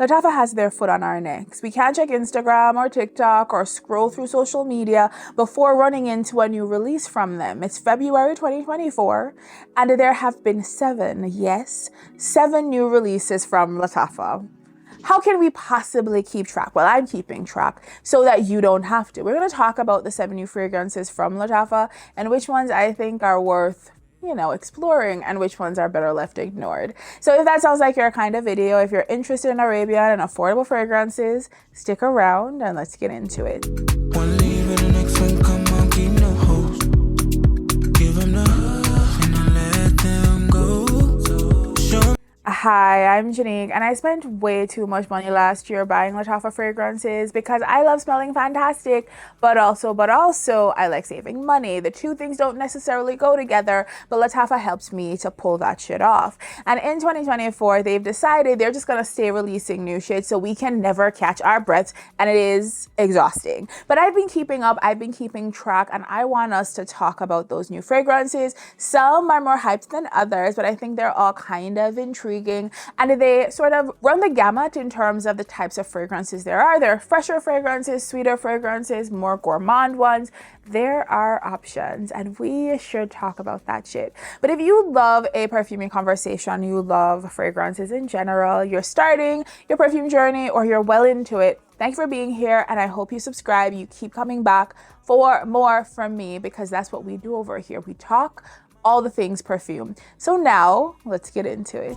Lattafa has their foot on our necks. We can't check Instagram or TikTok or scroll through social media before running into a new release from them. It's February 2024, and there have been 7 new releases from Lattafa. How can we possibly keep track? Well, I'm keeping track so that you don't have to. We're going to talk about the 7 new fragrances from Lattafa and which ones I think are worth, exploring and which ones are better left ignored. So if that sounds like your kind of video, if you're interested in Arabian and affordable fragrances, stick around and let's get into it. One leave and the next one come on, keep no host. Give them the hush and I let them go. Hi, I'm Jeanique, and I spent way too much money last year buying Lattafa fragrances because I love smelling fantastic, but also I like saving money. The two things don't necessarily go together, but Lattafa helps me to pull that shit off. And in 2024, they've decided they're just gonna stay releasing new shit so we can never catch our breaths, and it is exhausting. But I've been keeping up, I've been keeping track, and I want us to talk about those new fragrances. Some are more hyped than others, but I think they're all kind of intriguing. And they sort of run the gamut in terms of the types of fragrances there are. There are fresher fragrances, sweeter fragrances, more gourmand ones. There are options, and we should talk about that shit. But if you love a perfuming conversation, you love fragrances in general, you're starting your perfume journey or you're well into it, thank you for being here, and I hope you subscribe. You keep coming back for more from me because that's what we do over here. We talk all the things perfume. So now let's get into it.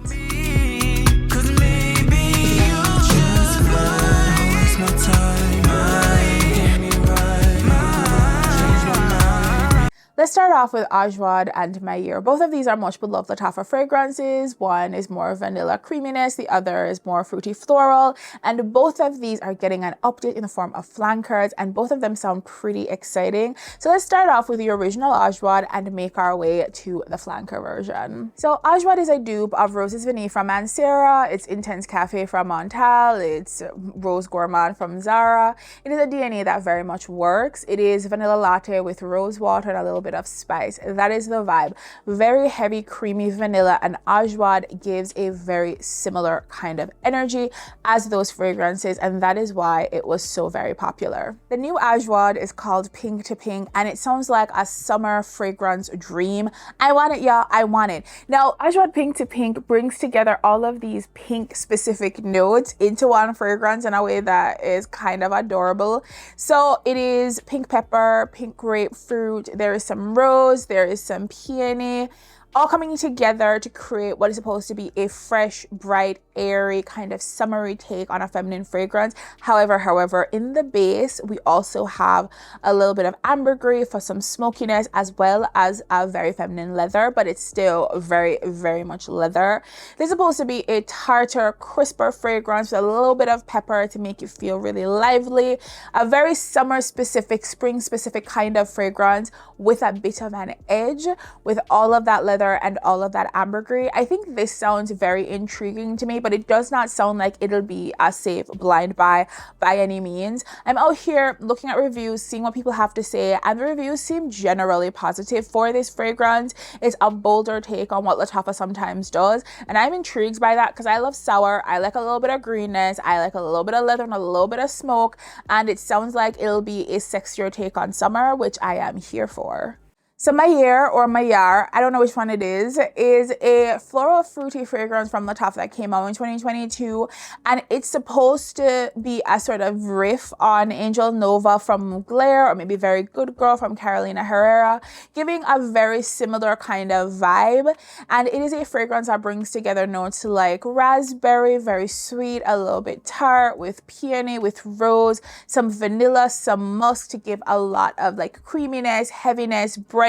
Let's start off with Ajwad and Mayar. Both of these are much beloved Lattafa fragrances. One is more vanilla creaminess, the other is more fruity floral, and both of these are getting an update in the form of flankers, and both of them sound pretty exciting. So let's start off with the original Ajwad and make our way to the flanker version. So Ajwad is a dupe of Roses Vanille from Mancera, it's Intense Cafe from Montal, it's Rose Gourmand from Zara. It is a DNA that very much works. It is vanilla latte with rose water and a little bit of spice. That is the vibe. Very heavy, creamy vanilla, and Ajwad gives a very similar kind of energy as those fragrances, and that is why it was so very popular. The new Ajwad is called Pink to Pink, and it sounds like a summer fragrance dream. I want it, yeah, I want it. Now, Ajwad Pink to Pink brings together all of these pink specific notes into one fragrance in a way that is kind of adorable. So it is pink pepper, pink grapefruit, there is some rose, there is some peony, all coming together to create what is supposed to be a fresh, bright, airy, kind of summery take on a feminine fragrance. However, in the base, we also have a little bit of ambergris for some smokiness, as well as a very feminine leather, but it's still very, very much leather. This is supposed to be a tartar, crisper fragrance with a little bit of pepper to make you feel really lively. A very summer-specific, spring-specific kind of fragrance with a bit of an edge, with all of that leather and all of that ambergris. I think this sounds very intriguing to me, but it does not sound like it'll be a safe blind buy by any means. I'm out here looking at reviews, seeing what people have to say, and the reviews seem generally positive for this fragrance. It's a bolder take on what Lattafa sometimes does, and I'm intrigued by that because I love sour. I like a little bit of greenness, I like a little bit of leather and a little bit of smoke, and it sounds like it'll be a sexier take on summer, which I am here for. So Mayar, or Mayar, I don't know which one it is a floral fruity fragrance from Lattafa that came out in 2022, and it's supposed to be a sort of riff on Angel Nova from Mugler, or maybe Very Good Girl from Carolina Herrera, giving a very similar kind of vibe. And it is a fragrance that brings together notes like raspberry, very sweet, a little bit tart, with peony, with rose, some vanilla, some musk to give a lot of like creaminess, heaviness, brightness,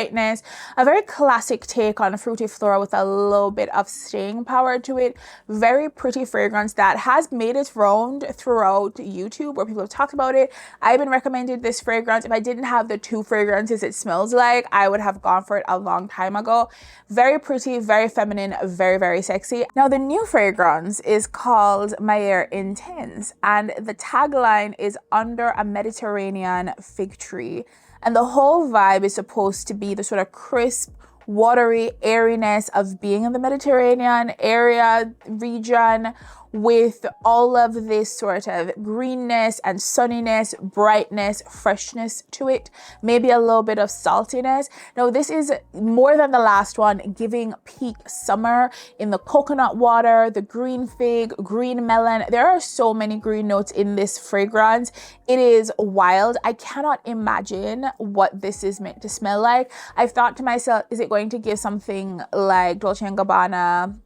a very classic take on a fruity floral with a little bit of staying power to it. Very pretty fragrance that has made its round throughout YouTube where people have talked about it. I've been recommended this fragrance. If I didn't have the 2 fragrances it smells like, I would have gone for it a long time ago. Very pretty, very feminine, very, very sexy. Now the new fragrance is called Mayar Intense, and the tagline is under a Mediterranean fig tree. And the whole vibe is supposed to be the sort of crisp, watery airiness of being in the Mediterranean area region with all of this sort of greenness and sunniness, brightness, freshness to it, maybe a little bit of saltiness. Now this is more than the last one, giving peak summer in the coconut water, the green fig, green melon. There are so many green notes in this fragrance. It is wild. I cannot imagine what this is meant to smell like. I've thought to myself, is it going to give something like Dolce & Gabbana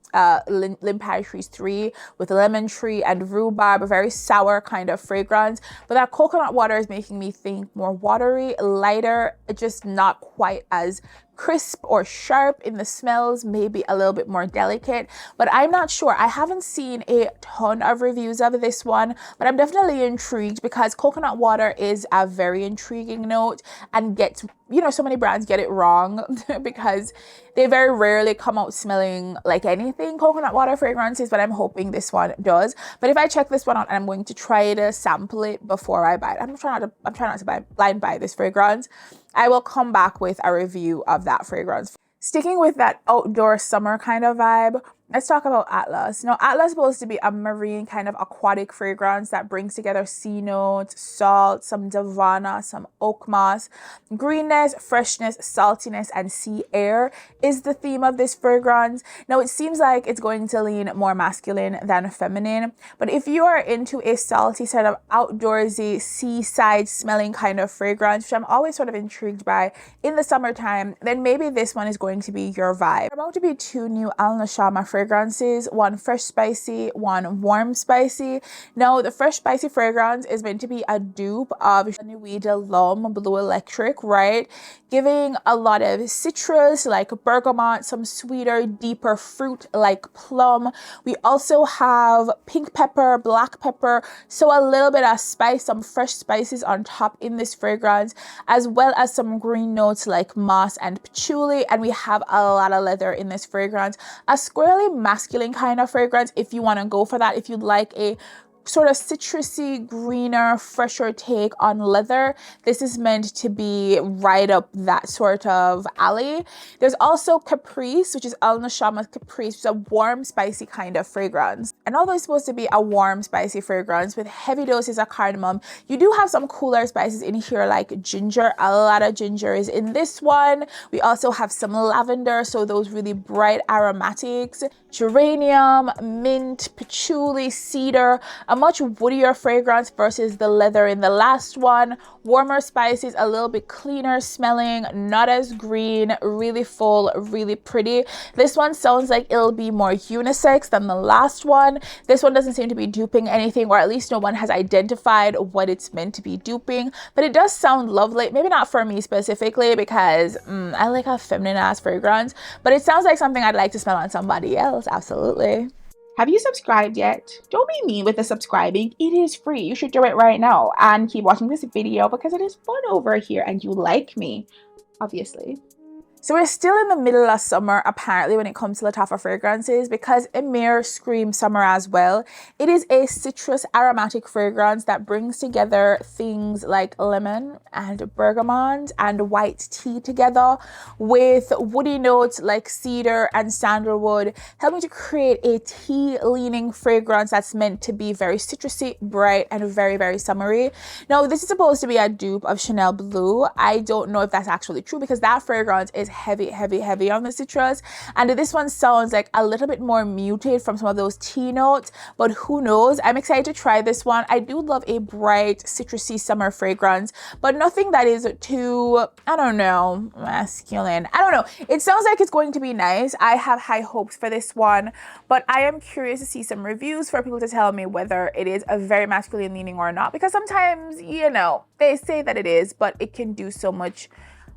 L'Imperitrice 3 with lemon tree and rhubarb, a very sour kind of fragrance, but that coconut water is making me think more watery, lighter, just not quite as crisp or sharp in the smells, maybe a little bit more delicate, but I'm not sure. I haven't seen a ton of reviews of this one, but I'm definitely intrigued because coconut water is a very intriguing note and gets, you know, so many brands get it wrong because they very rarely come out smelling like anything coconut water fragrances, but I'm hoping this one does. But if I check this one out, and I'm going to try to sample it before I buy it. I'm trying not to blind buy this fragrance. I will come back with a review of that fragrance. Sticking with that outdoor summer kind of vibe, let's talk about Atlas. Now, Atlas is supposed to be a marine kind of aquatic fragrance that brings together sea notes, salt, some davana, some oak moss. Greenness, freshness, saltiness, and sea air is the theme of this fragrance. Now, it seems like it's going to lean more masculine than feminine, but if you are into a salty sort of outdoorsy, seaside smelling kind of fragrance, which I'm always sort of intrigued by in the summertime, then maybe this one is going to be your vibe. There are about to be 2 new Al Nashama fragrances, one fresh spicy, one warm spicy. Now the fresh spicy fragrance is meant to be a dupe of Nuit de L'Homme Blue Electric, right? Giving a lot of citrus like bergamot, some sweeter, deeper fruit like plum. We also have pink pepper, black pepper, so a little bit of spice, some fresh spices on top in this fragrance, as well as some green notes like moss and patchouli. And we have a lot of leather in this fragrance, a squarely masculine kind of fragrance if you want to go for that, if you'd like a sort of citrusy, greener, fresher take on leather. This is meant to be right up that sort of alley. There's also Caprice, which is Al Nashama's Caprice, which is a warm, spicy kind of fragrance. And although it's supposed to be a warm, spicy fragrance with heavy doses of cardamom, you do have some cooler spices in here like ginger. A lot of ginger is in this one. We also have some lavender, so those really bright aromatics, geranium, mint, patchouli, cedar, a much woodier fragrance versus the leather in the last one. Warmer spices, a little bit cleaner smelling, not as green, really full, really pretty. This one sounds like it'll be more unisex than the last one. This one doesn't seem to be duping anything, or at least no one has identified what it's meant to be duping, but it does sound lovely. Maybe not for me specifically because I like a feminine ass fragrance, but it sounds like something I'd like to smell on somebody else. Absolutely. Have you subscribed yet? Don't be mean with the subscribing. It is free. You should do it right now and keep watching this video because it is fun over here and you like me, obviously. So we're still in the middle of summer, apparently, when it comes to Lattafa fragrances, because Emeer screams summer as well. It is a citrus aromatic fragrance that brings together things like lemon and bergamot and white tea together with woody notes like cedar and sandalwood, helping to create a tea-leaning fragrance that's meant to be very citrusy, bright, and very, very summery. Now, this is supposed to be a dupe of Chanel Blue. I don't know if that's actually true because that fragrance is heavy on the citrus, and this one sounds like a little bit more muted from some of those tea notes, but who knows. I'm excited to try this one. I do love a bright citrusy summer fragrance, but nothing that is too, I don't know, masculine. I don't know. It sounds like it's going to be nice. I have high hopes for this one, but I am curious to see some reviews for people to tell me whether it is a very masculine leaning or not, because sometimes, you know, they say that it is, but it can do so much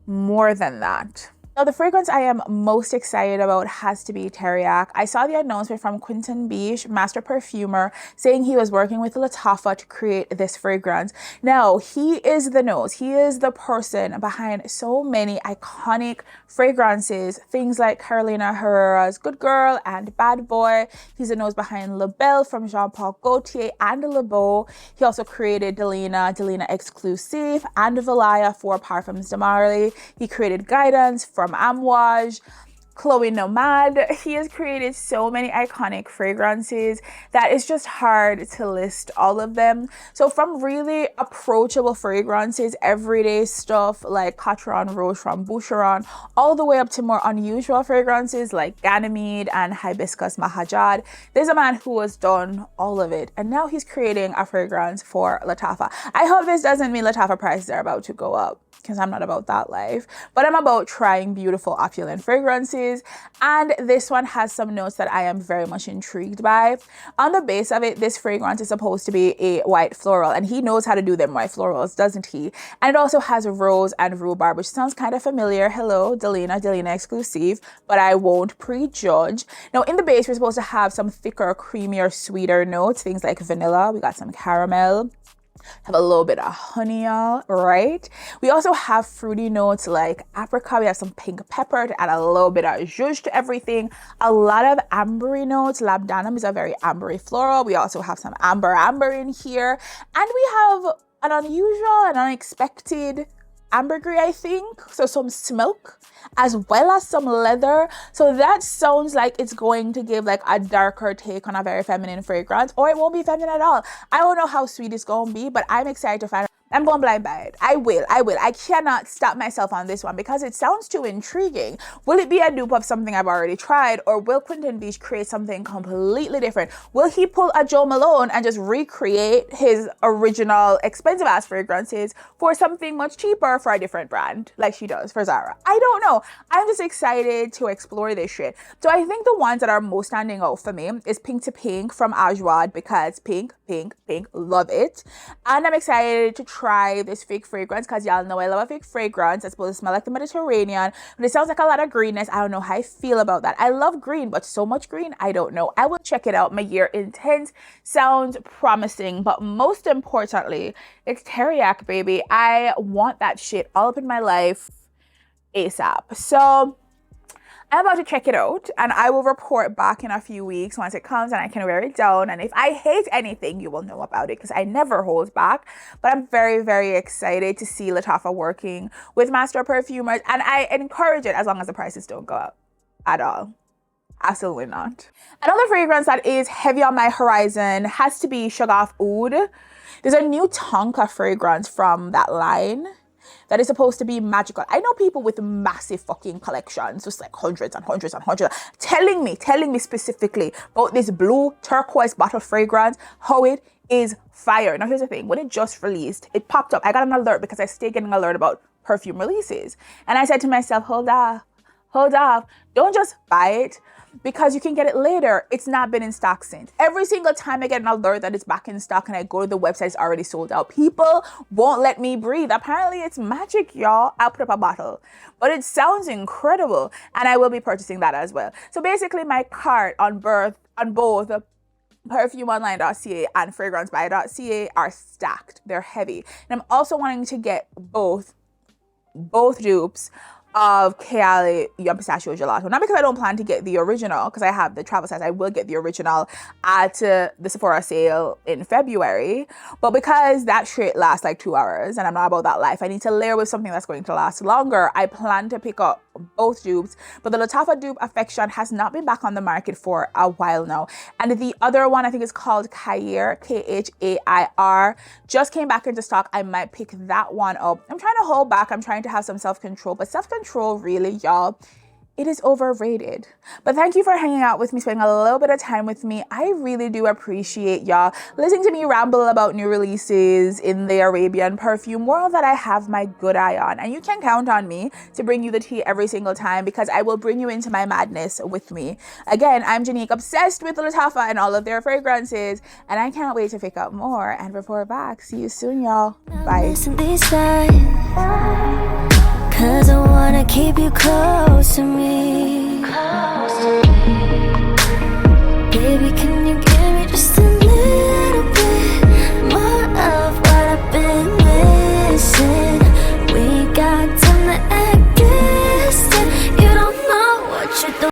more than that. Now, the fragrance I am most excited about has to be Teriaq. I saw the announcement from Quentin Beach, master perfumer, saying he was working with Lattafa to create this fragrance. Now, he is the nose. He is the person behind so many iconic fragrances, things like Carolina Herrera's Good Girl and Bad Boy. He's the nose behind La Belle from Jean-Paul Gaultier and Le Beau. He also created Delina Exclusive, and Valaya for Parfums de Marly. He created Guidance from Amouage. Chloe Nomad. He has created so many iconic fragrances that it's just hard to list all of them. So from really approachable fragrances, everyday stuff like Cotron Rose from Boucheron, all the way up to more unusual fragrances like Ganymede and Hibiscus Mahajad. There's a man who has done all of it, and now he's creating a fragrance for Lattafa. I hope this doesn't mean Lattafa prices are about to go up, because I'm not about that life, but I'm about trying beautiful opulent fragrances, and this one has some notes that I am very much intrigued by. On the base of it, this fragrance is supposed to be a white floral, and he knows how to do them white florals, doesn't he? And it also has rose and rhubarb, which sounds kind of familiar. Hello, Delina exclusive, but I won't prejudge. Now in the base, we're supposed to have some thicker, creamier, sweeter notes, things like vanilla. We got some caramel, have a little bit of honey, y'all, right? We also have fruity notes like apricot. We have some pink pepper to add a little bit of zhuzh to everything. A lot of ambery notes. Labdanum is a very ambery floral. We also have some amber in here. And we have an unusual and unexpected ambergris, I think. So some smoke as well as some leather. So that sounds like it's going to give like a darker take on a very feminine fragrance, or it won't be feminine at all. I don't know how sweet it's going to be, but I'm excited to find out. I'm going blind by it. I will. I cannot stop myself on this one because it sounds too intriguing. Will it be a dupe of something I've already tried, or will Quentin Beach create something completely different? Will he pull a Joe Malone and just recreate his original expensive ass fragrances for something much cheaper for a different brand, like she does for Zara? I don't know. I'm just excited to explore this shit. So I think the ones that are most standing out for me is Pink to Pink from Ajwad, because pink, love it. And I'm excited to try this fake fragrance because y'all know I love a fake fragrance. It's supposed to smell like the Mediterranean, but it sounds like a lot of greenness. I don't know how I feel about that. I love green, but so much green, I don't know. I will check it out. Mayar Intense sounds promising, but most importantly, it's Teriaq, baby. I want that shit all up in my life ASAP. So I'm about to check it out, and I will report back in a few weeks once it comes and I can wear it down. And if I hate anything, you will know about it because I never hold back. But I'm very, very excited to see Lattafa working with master perfumers, and I encourage it as long as the prices don't go up at all. Absolutely not. Another fragrance that is heavy on my horizon has to be Shaghaf Oud. There's a new Tonka fragrance from that line that is supposed to be magical. I know people with massive fucking collections, just like hundreds and hundreds and hundreds, telling me specifically about this blue turquoise bottle fragrance, how it is fire. Now here's the thing, when it just released, it popped up. I got an alert because I stay getting an alert about perfume releases. And I said to myself, hold off, don't just buy it, because you can get it later. It's not been in stock since. Every single time I get an alert that it's back in stock and I go to the website, it's already sold out. People won't let me breathe. Apparently it's magic, y'all. I'll put up a bottle, but it sounds incredible, and I will be purchasing that as well. So basically my cart on both perfumeonline.ca and fragrancebuy.ca are stacked. They're heavy. And I'm also wanting to get both dupes of Khair and Pistachio Gelato. Not because I don't plan to get the original, because I have the travel size. I will get the original at the Sephora sale in February, but because that shit lasts like 2 hours and I'm not about that life, I need to layer with something that's going to last longer. I plan to pick up both dupes, but the Lattafa dupe Affection has not been back on the market for a while now, and the other one, I think, is called Khair, Khair, just came back into stock. I might pick that one up. I'm trying to hold back. I'm trying to have some self-control, but self-control, really, y'all, it is overrated. But thank you for hanging out with me, spending a little bit of time with me. I really do appreciate y'all listening to me ramble about new releases in the Arabian perfume world that I have my good eye on. And you can count on me to bring you the tea every single time, because I will bring you into my madness with me. Again, I'm Jeanique, obsessed with Lattafa and all of their fragrances, and I can't wait to pick up more and report back. See you soon, y'all. Bye. Cause I wanna keep you close to me.